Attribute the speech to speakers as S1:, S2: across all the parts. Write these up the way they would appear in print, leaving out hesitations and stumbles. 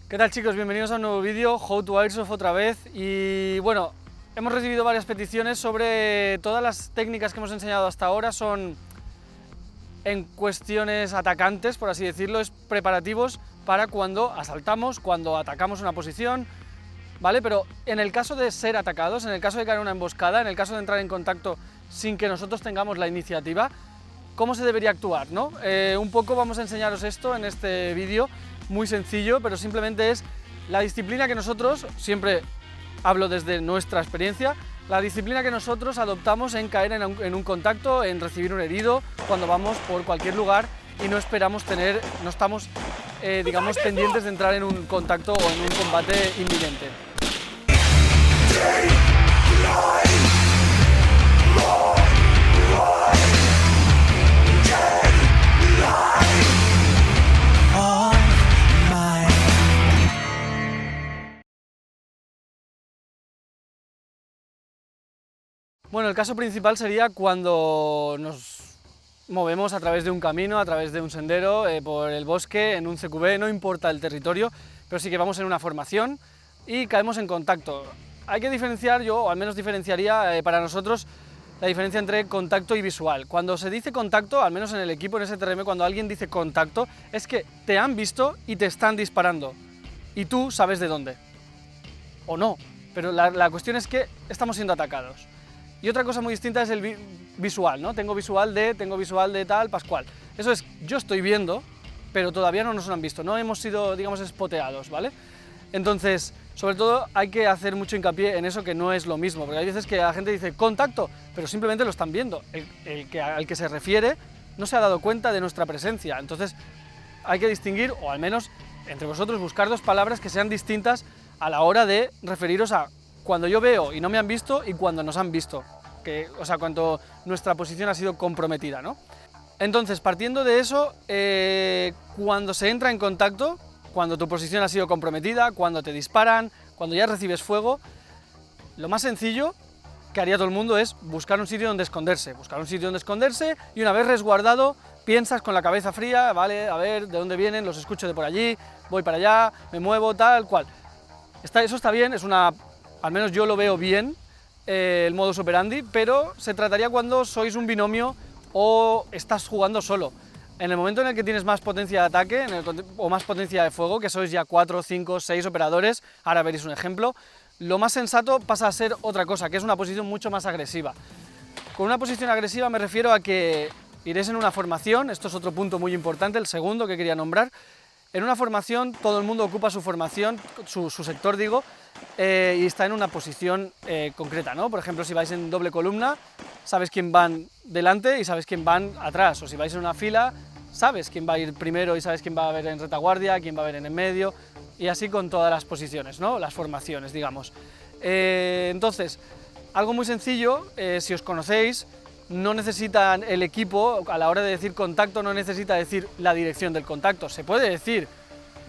S1: ¿Qué tal, chicos? Bienvenidos a un nuevo vídeo, How to Airsoft otra vez. Y bueno, hemos recibido varias peticiones sobre todas las técnicas que hemos enseñado hasta ahora. Son en cuestiones atacantes, por así decirlo, es preparativos para cuando asaltamos, cuando atacamos una posición, ¿vale? Pero en el caso de ser atacados, en el caso de caer en una emboscada, en el caso de entrar en contacto sin que nosotros tengamos la iniciativa, ¿cómo se debería actuar, no? Un poco vamos a enseñaros esto en este vídeo, muy sencillo, pero simplemente es la disciplina que nosotros, siempre hablo desde nuestra experiencia, la disciplina que nosotros adoptamos en caer en un contacto, en recibir un herido, cuando vamos por cualquier lugar y no esperamos tener, no estamos, digamos, pendientes de entrar en un contacto o en un combate inminente. Bueno, el caso principal sería cuando nos movemos a través de un camino, a través de un sendero, por el bosque, en un CQB, no importa el territorio, pero sí que vamos en una formación y caemos en contacto. Hay que diferenciar, yo o al menos diferenciaría para nosotros la diferencia entre contacto y visual. Cuando se dice contacto, al menos en el equipo, en STRM, cuando alguien dice contacto, es que te han visto y te están disparando y tú sabes de dónde, o no, pero la cuestión es que estamos siendo atacados. Y otra cosa muy distinta es el visual, ¿no? Tengo visual de tal, Pascual. Eso es, yo estoy viendo, pero todavía no nos han visto, no hemos sido, digamos, spoteados, ¿vale? Entonces, sobre todo hay que hacer mucho hincapié en eso, que no es lo mismo, porque hay veces que la gente dice contacto, pero simplemente lo están viendo. Al que se refiere no se ha dado cuenta de nuestra presencia, entonces hay que distinguir, o al menos entre vosotros buscar dos palabras que sean distintas a la hora de referiros a cuando yo veo y no me han visto y cuando nos han visto, o sea, cuando nuestra posición ha sido comprometida, ¿no? Entonces, partiendo de eso, cuando se entra en contacto, cuando tu posición ha sido comprometida, cuando te disparan, cuando ya recibes fuego, lo más sencillo que haría todo el mundo es buscar un sitio donde esconderse, y una vez resguardado, piensas con la cabeza fría, vale, a ver, ¿de dónde vienen? Los escucho de por allí, voy para allá, me muevo, tal cual. Eso está bien, al menos yo lo veo bien, el modus operandi, pero se trataría cuando sois un binomio o estás jugando solo. En el momento en el que tienes más potencia de ataque o más potencia de fuego, que sois ya 4, 5, 6 operadores, ahora veréis un ejemplo, lo más sensato pasa a ser otra cosa, que es una posición mucho más agresiva. Con una posición agresiva me refiero a que iréis en una formación, esto es otro punto muy importante, el segundo que quería nombrar. En una formación todo el mundo ocupa su formación, su sector digo, y está en una posición concreta, ¿no? Por ejemplo, si vais en doble columna, sabes quién van delante y sabes quién van atrás, o si vais en una fila, sabes quién va a ir primero y sabes quién va a haber en retaguardia, quién va a haber en el medio, y así con todas las posiciones, ¿no? Las formaciones, digamos. Entonces, algo muy sencillo, si os conocéis, no necesitan el equipo, a la hora de decir contacto, no necesita decir la dirección del contacto. Se puede decir,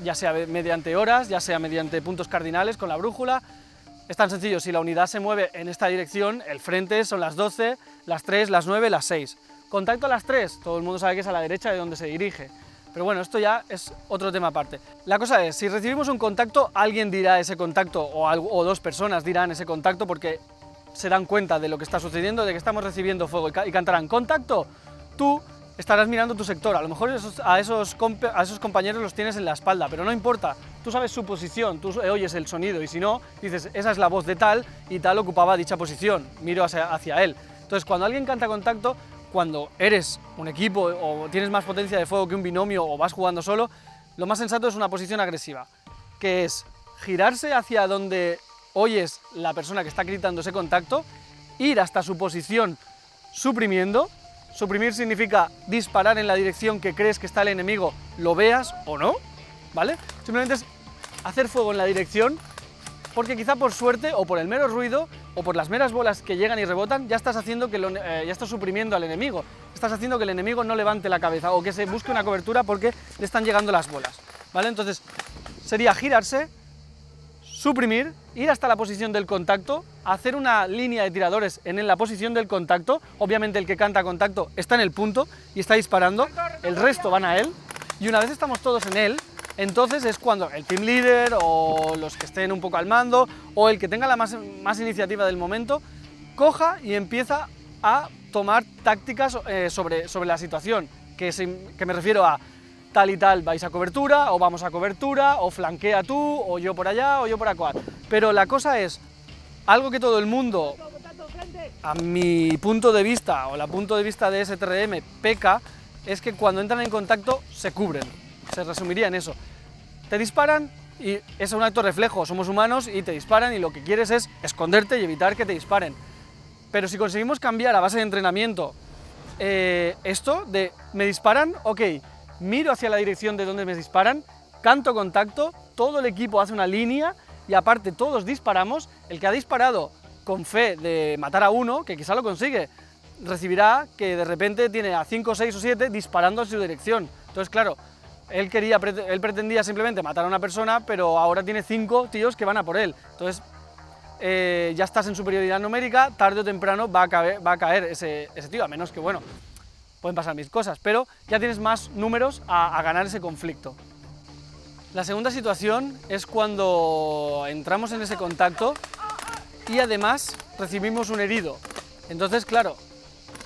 S1: ya sea mediante horas, ya sea mediante puntos cardinales con la brújula. Es tan sencillo, si la unidad se mueve en esta dirección, el frente son las 12, las 3, las 9, las 6. Contacto a las 3, todo el mundo sabe que es a la derecha de donde se dirige. Pero bueno, esto ya es otro tema aparte. La cosa es, si recibimos un contacto, alguien dirá ese contacto, o dos personas dirán ese contacto, porque se dan cuenta de lo que está sucediendo, de que estamos recibiendo fuego y cantarán contacto, tú estarás mirando tu sector, a lo mejor a esos compañeros los tienes en la espalda, pero no importa, tú sabes su posición, tú oyes el sonido y si no, dices, esa es la voz de tal y tal ocupaba dicha posición, miro hacia él. Entonces, cuando alguien canta contacto, cuando eres un equipo o tienes más potencia de fuego que un binomio o vas jugando solo, lo más sensato es una posición agresiva, que es girarse hacia donde oyes la persona que está gritando ese contacto, ir hasta su posición suprimiendo. Suprimir significa disparar en la dirección que crees que está el enemigo, lo veas o no, ¿vale? Simplemente es hacer fuego en la dirección, porque quizá por suerte o por el mero ruido o por las meras bolas que llegan y rebotan, ya estás haciendo ya estás suprimiendo al enemigo, estás haciendo que el enemigo no levante la cabeza o que se busque una cobertura porque le están llegando las bolas, ¿vale? Entonces sería girarse, suprimir, ir hasta la posición del contacto, hacer una línea de tiradores en la posición del contacto, obviamente el que canta contacto está en el punto y está disparando, el resto van a él, y una vez estamos todos en él, Entonces es cuando el team leader o los que estén un poco al mando o el que tenga la más iniciativa del momento coja y empieza a tomar tácticas sobre la situación, que me refiero a tal y tal vais a cobertura, o vamos a cobertura, o flanquea tú, o yo por allá, o yo por acá. Pero la cosa es, algo que todo el mundo, a mi punto de vista, o la punto de vista de STRM, peca, es que cuando entran en contacto se cubren. Se resumiría en eso. Te disparan y es un acto reflejo, somos humanos y te disparan y lo que quieres es esconderte y evitar que te disparen. Pero si conseguimos cambiar a base de entrenamiento esto de me disparan, ok, miro hacia la dirección de donde me disparan, canto contacto, todo el equipo hace una línea y aparte todos disparamos, el que ha disparado con fe de matar a uno, que quizá lo consigue, recibirá que de repente tiene a 5, 6 o 7 disparando en su dirección. Entonces, claro, él pretendía simplemente matar a una persona, pero ahora tiene 5 tíos que van a por él. Entonces, ya estás en superioridad numérica, tarde o temprano va a caer ese tío, a menos que, bueno, pueden pasar mil cosas, pero ya tienes más números a ganar ese conflicto. La segunda situación es cuando entramos en ese contacto y además recibimos un herido. Entonces, claro,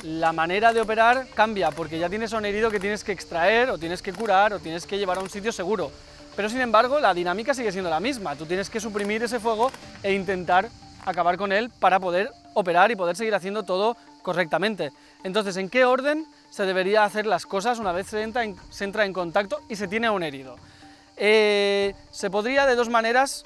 S1: la manera de operar cambia, porque ya tienes a un herido que tienes que extraer, o tienes que curar, o tienes que llevar a un sitio seguro. Pero sin embargo, la dinámica sigue siendo la misma. Tú tienes que suprimir ese fuego e intentar acabar con él para poder operar y poder seguir haciendo todo correctamente. Entonces, ¿en qué orden se debería hacer las cosas una vez se entra en contacto y se tiene a un herido? Se podría de dos maneras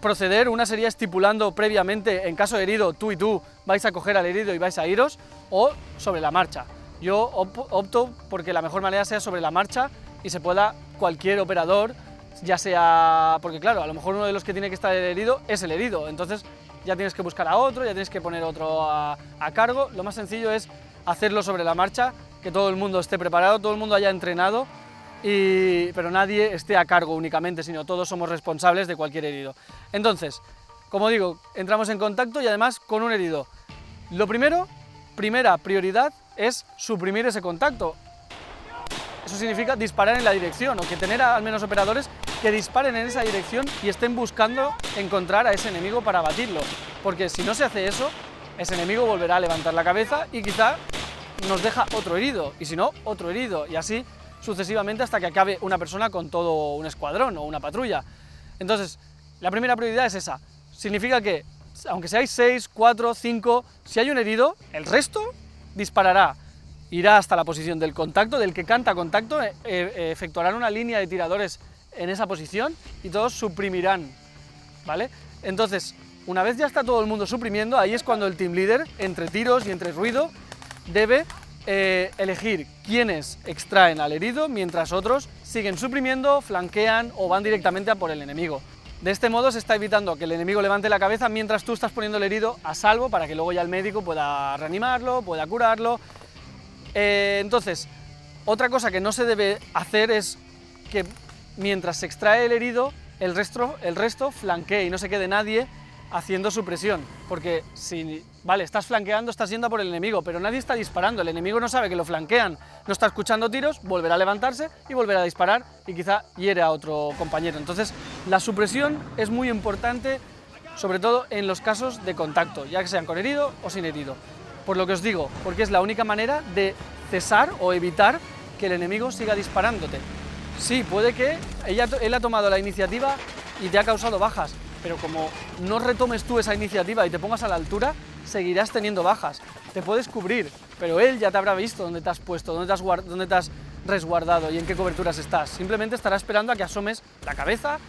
S1: proceder. Una sería estipulando previamente, en caso de herido, tú y tú vais a coger al herido y vais a iros, o sobre la marcha. Yo opto porque la mejor manera sea sobre la marcha y se pueda cualquier operador, ya sea, porque claro, a lo mejor uno de los que tiene que estar herido es el herido, entonces ya tienes que buscar a otro, ya tienes que poner otro a cargo. Lo más sencillo es hacerlo sobre la marcha, que todo el mundo esté preparado, todo el mundo haya entrenado, pero nadie esté a cargo únicamente, sino todos somos responsables de cualquier herido. Entonces, como digo, entramos en contacto y además con un herido. Lo primera prioridad es suprimir ese contacto. Eso significa disparar en la dirección, o que tener al menos operadores que disparen en esa dirección y estén buscando encontrar a ese enemigo para abatirlo. Porque si no se hace eso, ese enemigo volverá a levantar la cabeza y quizá nos deja otro herido, y si no, otro herido, y así sucesivamente hasta que acabe una persona con todo un escuadrón o una patrulla. Entonces, la primera prioridad es esa. Significa que, aunque seáis 6, 4, 5, si hay un herido, el resto disparará. Irá hasta la posición del contacto, del que canta contacto, efectuarán una línea de tiradores en esa posición y todos suprimirán, ¿vale? Entonces, una vez ya está todo el mundo suprimiendo, ahí es cuando el team leader, entre tiros y entre ruido, debe elegir quiénes extraen al herido mientras otros siguen suprimiendo, flanquean o van directamente a por el enemigo. De este modo se está evitando que el enemigo levante la cabeza mientras tú estás poniendo el herido a salvo para que luego ya el médico pueda reanimarlo, pueda curarlo. Entonces, otra cosa que no se debe hacer es que mientras se extrae el herido, el resto flanquee y no se quede nadie haciendo supresión, porque si, vale, estás flanqueando, estás yendo a por el enemigo, pero nadie está disparando, el enemigo no sabe que lo flanquean, no está escuchando tiros, volverá a levantarse y volverá a disparar y quizá hiere a otro compañero. Entonces, la supresión es muy importante, sobre todo en los casos de contacto, ya que sean con herido o sin herido. Por lo que os digo, porque es la única manera de cesar o evitar que el enemigo siga disparándote. Sí, puede que él ha tomado la iniciativa y te ha causado bajas, pero como no retomes tú esa iniciativa y te pongas a la altura, seguirás teniendo bajas. Te puedes cubrir, pero él ya te habrá visto dónde te has puesto, dónde te has resguardado y en qué coberturas estás. Simplemente estará esperando a que asomes la cabeza,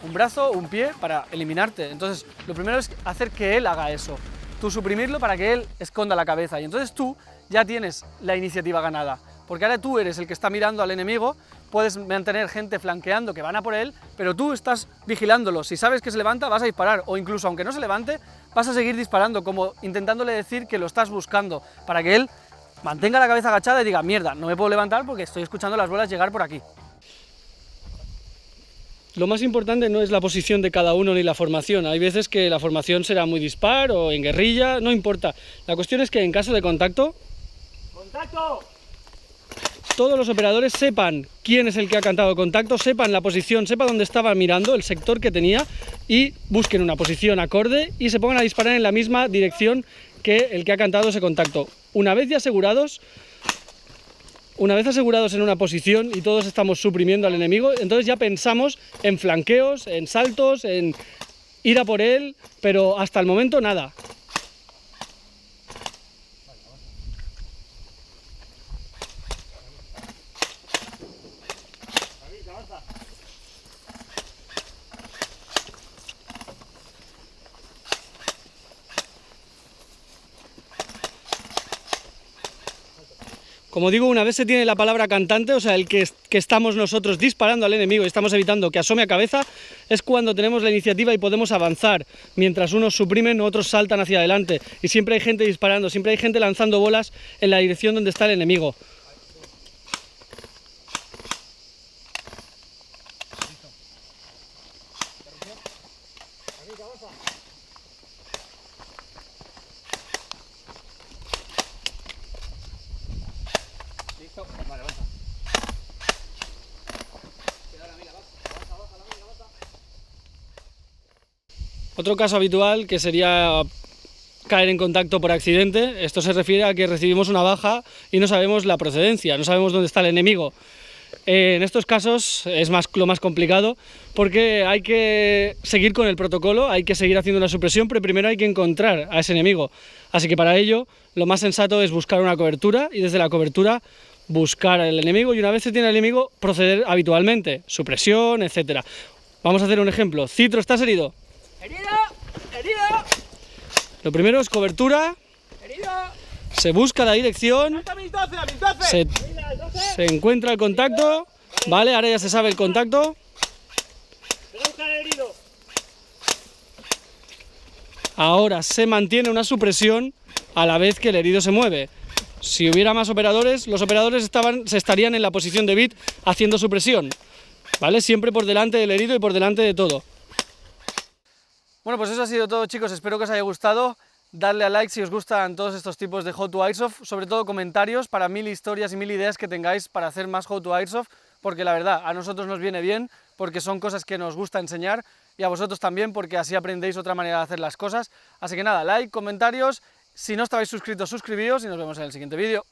S1: un brazo o un pie para eliminarte. Entonces, lo primero es hacer que él haga eso. Tú suprimirlo para que él esconda la cabeza y entonces tú ya tienes la iniciativa ganada, porque ahora tú eres el que está mirando al enemigo, puedes mantener gente flanqueando que van a por él, pero tú estás vigilándolo. Si sabes que se levanta, vas a disparar, o incluso aunque no se levante, vas a seguir disparando, como intentándole decir que lo estás buscando, para que él mantenga la cabeza agachada y diga, mierda, no me puedo levantar porque estoy escuchando las bolas llegar por aquí. Lo más importante no es la posición de cada uno ni la formación. Hay veces que la formación será muy dispar o en guerrilla, no importa. La cuestión es que en caso de contacto... ¡Contacto! todos los operadores sepan quién es el que ha cantado contacto, sepan la posición, sepan dónde estaba mirando, el sector que tenía, y busquen una posición acorde y se pongan a disparar en la misma dirección que el que ha cantado ese contacto. Una vez asegurados en una posición y todos estamos suprimiendo al enemigo, entonces ya pensamos en flanqueos, en saltos, en ir a por él, pero hasta el momento nada. Como digo, una vez se tiene la palabra cantante, o sea, el que estamos nosotros disparando al enemigo y estamos evitando que asome a cabeza, es cuando tenemos la iniciativa y podemos avanzar. Mientras unos suprimen, otros saltan hacia adelante. Y siempre hay gente disparando, siempre hay gente lanzando bolas en la dirección donde está el enemigo.
S2: Vale, avanza.
S1: Otro caso habitual que sería caer en contacto por accidente. Esto se refiere a que recibimos una baja y no sabemos la procedencia, no sabemos dónde está el enemigo. En estos casos es lo más complicado porque hay que seguir con el protocolo, hay que seguir haciendo una supresión, pero primero hay que encontrar a ese enemigo. Así que para ello lo más sensato es buscar una cobertura y desde la cobertura buscar al enemigo, y una vez se tiene el enemigo proceder habitualmente, supresión, etc. Vamos a hacer un ejemplo. Citro, ¿estás herido?
S2: ¡Herido! ¡Herido!
S1: Lo primero es cobertura.
S2: ¡Herido!
S1: Se busca la dirección, se encuentra el contacto, vale, ahora ya se sabe el contacto. Ahora se mantiene una supresión a la vez que el herido se mueve. Si hubiera más operadores, los operadores se estarían en la posición de bit haciendo supresión, ¿vale? Siempre por delante del herido y por delante de todo. Bueno, pues eso ha sido todo, chicos, espero que os haya gustado. Dadle a like si os gustan todos estos tipos de How to Airsoft, sobre todo comentarios para 1000 historias y 1000 ideas que tengáis para hacer más How to Airsoft, porque la verdad, a nosotros nos viene bien, porque son cosas que nos gusta enseñar, y a vosotros también, porque así aprendéis otra manera de hacer las cosas. Así que nada, like, comentarios, si no estabais suscritos, suscribíos y nos vemos en el siguiente vídeo.